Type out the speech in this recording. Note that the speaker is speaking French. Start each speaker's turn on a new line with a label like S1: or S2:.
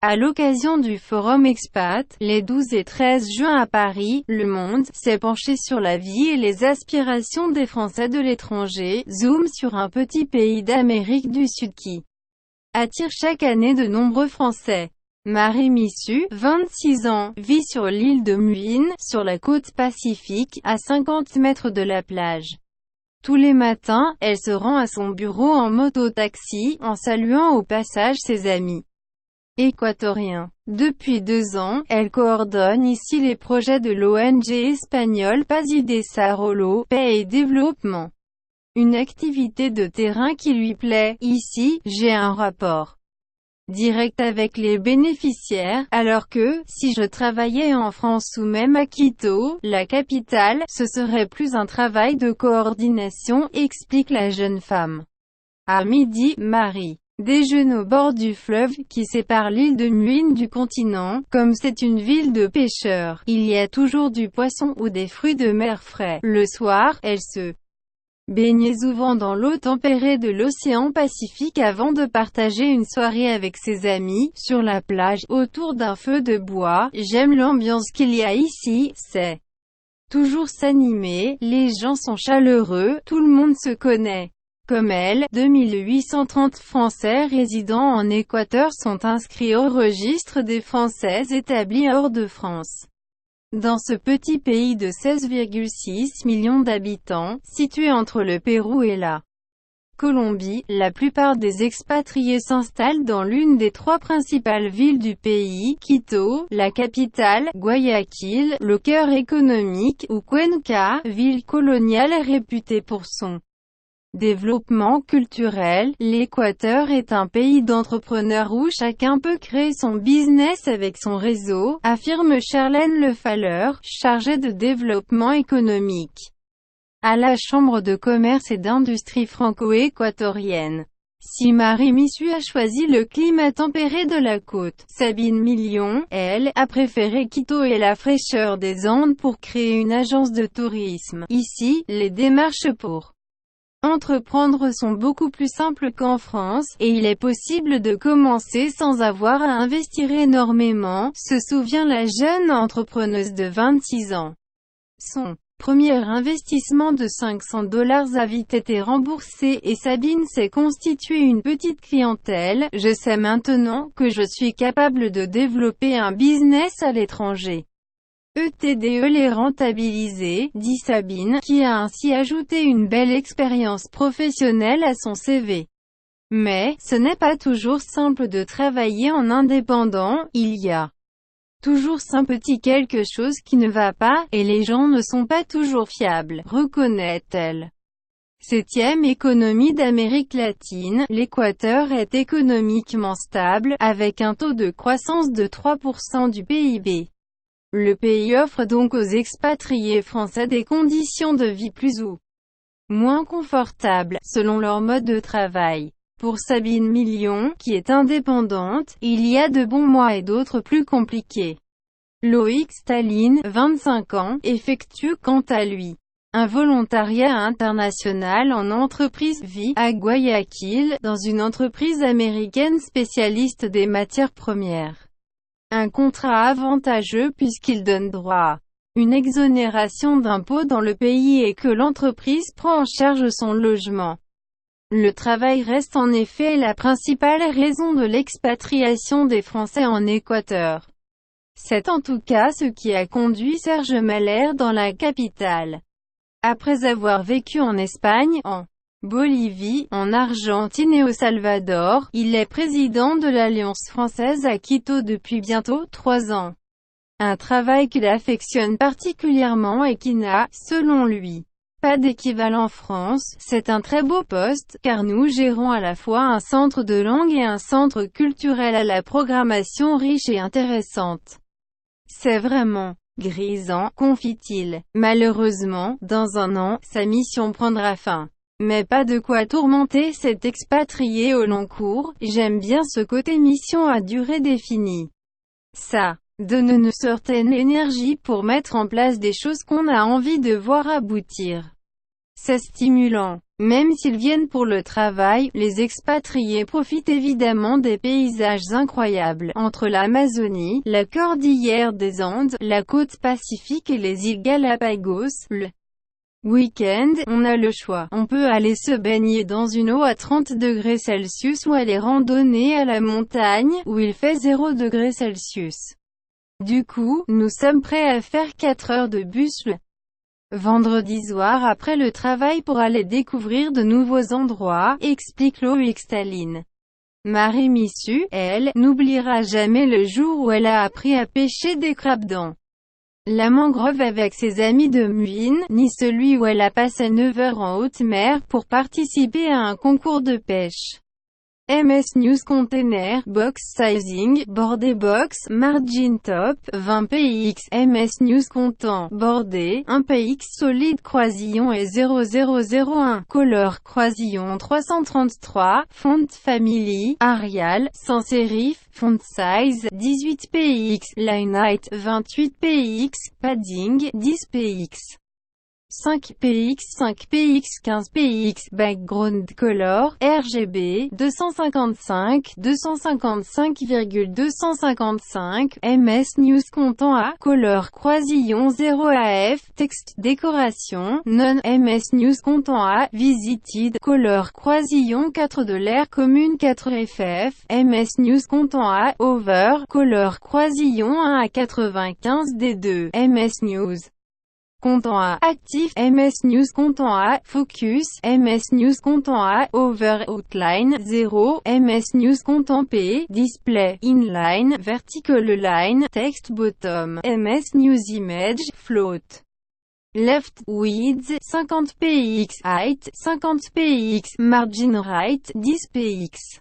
S1: À l'occasion du Forum Expat, les 12 et 13 juin à Paris, Le Monde s'est penché sur la vie et les aspirations des Français de l'étranger, zoom sur un petit pays d'Amérique du Sud qui attire chaque année de nombreux Français. Marie Missu, 26 ans, vit sur l'île de Muin, sur la côte pacifique, à 50 mètres de la plage. Tous les matins, elle se rend à son bureau en moto-taxi, en saluant au passage ses amis équatoriens. Depuis 2 ans, elle coordonne ici les projets de l'ONG espagnole Paz y Desarrollo, Paix et Développement. Une activité de terrain qui lui plaît. Ici, j'ai un rapport direct avec les bénéficiaires, alors que, si je travaillais en France ou même à Quito, la capitale, ce serait plus un travail de coordination, explique la jeune femme. À midi, Marie déjeune au bord du fleuve qui sépare l'île de Muin du continent. Comme c'est une ville de pêcheurs, il y a toujours du poisson ou des fruits de mer frais. Le soir, elle se baigne souvent dans l'eau tempérée de l'océan Pacifique avant de partager une soirée avec ses amis, sur la plage, autour d'un feu de bois. J'aime l'ambiance qu'il y a ici, c'est toujours s'animer, les gens sont chaleureux, tout le monde se connaît. Comme elle, 2830 Français résidant en Équateur sont inscrits au registre des Français établis hors de France. Dans ce petit pays de 16,6 millions d'habitants, situé entre le Pérou et la Colombie, la plupart des expatriés s'installent dans l'une des 3 principales villes du pays, Quito, la capitale, Guayaquil, le cœur économique, ou Cuenca, ville coloniale réputée pour son développement culturel. L'Équateur est un pays d'entrepreneurs où chacun peut créer son business avec son réseau, affirme Charlène Lefalleur, chargée de développement économique à la Chambre de commerce et d'industrie franco-équatorienne. Si Marie Missu a choisi le climat tempéré de la côte, Sabine Million, elle, a préféré Quito et la fraîcheur des Andes pour créer une agence de tourisme. Ici, les démarches pour entreprendre sont beaucoup plus simples qu'en France, et il est possible de commencer sans avoir à investir énormément, se souvient la jeune entrepreneuse de 26 ans. Son premier investissement de $500 a vite été remboursé et Sabine s'est constituée une petite clientèle. Je sais maintenant que je suis capable de développer un business à l'étranger. ETDE les rentabiliser, dit Sabine, qui a ainsi ajouté une belle expérience professionnelle à son CV. Mais, ce n'est pas toujours simple de travailler en indépendant, il y a toujours un petit quelque chose qui ne va pas, et les gens ne sont pas toujours fiables, reconnaît-elle. 7e économie d'Amérique latine, l'Équateur est économiquement stable, avec un taux de croissance de 3% du PIB. Le pays offre donc aux expatriés français des conditions de vie plus ou moins confortables, selon leur mode de travail. Pour Sabine Million, qui est indépendante, il y a de bons mois et d'autres plus compliqués. Loïc Staline, 25 ans, effectue quant à lui un volontariat international en entreprise, vit à Guayaquil, dans une entreprise américaine spécialiste des matières premières. Un contrat avantageux puisqu'il donne droit à une exonération d'impôts dans le pays et que l'entreprise prend en charge son logement. Le travail reste en effet la principale raison de l'expatriation des Français en Équateur. C'est en tout cas ce qui a conduit Serge Mahler dans la capitale. Après avoir vécu en Espagne, en Bolivie, en Argentine et au Salvador, il est président de l'Alliance française à Quito depuis bientôt 3 ans. Un travail qu'il affectionne particulièrement et qui n'a, selon lui, pas d'équivalent en France. C'est un très beau poste, car nous gérons à la fois un centre de langue et un centre culturel à la programmation riche et intéressante. C'est vraiment grisant, confie-t-il. Malheureusement, dans 1 an, sa mission prendra fin. Mais pas de quoi tourmenter cet expatrié au long cours, j'aime bien ce côté mission à durée définie. Ça donne une certaine énergie pour mettre en place des choses qu'on a envie de voir aboutir. C'est stimulant. Même s'ils viennent pour le travail, les expatriés profitent évidemment des paysages incroyables, entre l'Amazonie, la cordillère des Andes, la côte pacifique et les îles Galapagos. Le week-end, on a le choix. On peut aller se baigner dans une eau à 30 degrés Celsius ou aller randonner à la montagne, où il fait 0 degrés Celsius. Du coup, nous sommes prêts à faire 4 heures de bus le vendredi soir après le travail pour aller découvrir de nouveaux endroits, explique Loïc Staline. Marie Missu, elle, n'oubliera jamais le jour où elle a appris à pêcher des crabes dans la mangrove avec ses amis de Muine, ni celui où elle a passé 9 heures en haute mer pour participer à un concours de pêche. MS News Container, Box Sizing, Bordé Box, Margin Top, 20 px, MS News Content, Bordé, 1 px solide croisillon et 0001, Couleur croisillon 333, Font Family, Arial, sans sérif, Font Size, 18 px, Line Height, 28 px, Padding, 10 px. 5px, 5px, 15px, Background Color, RGB, 255, 255,255, MS News Content A, Couleur Croisillon 0 AF, Texte Décoration, Non, MS News Content A, Visited, Couleur Croisillon 4 de l'air commune 4FF, MS News Content A, Over, Couleur Croisillon 1 à 95 D2, MS News Content A, Actif, MS News Content A, Focus, MS News Content A, Over Outline, 0, MS News Content P, Display, Inline, Vertical Line, Text Bottom, MS News Image, Float. Left, Width, 50 px, Height, 50 px, Margin Right, 10 px.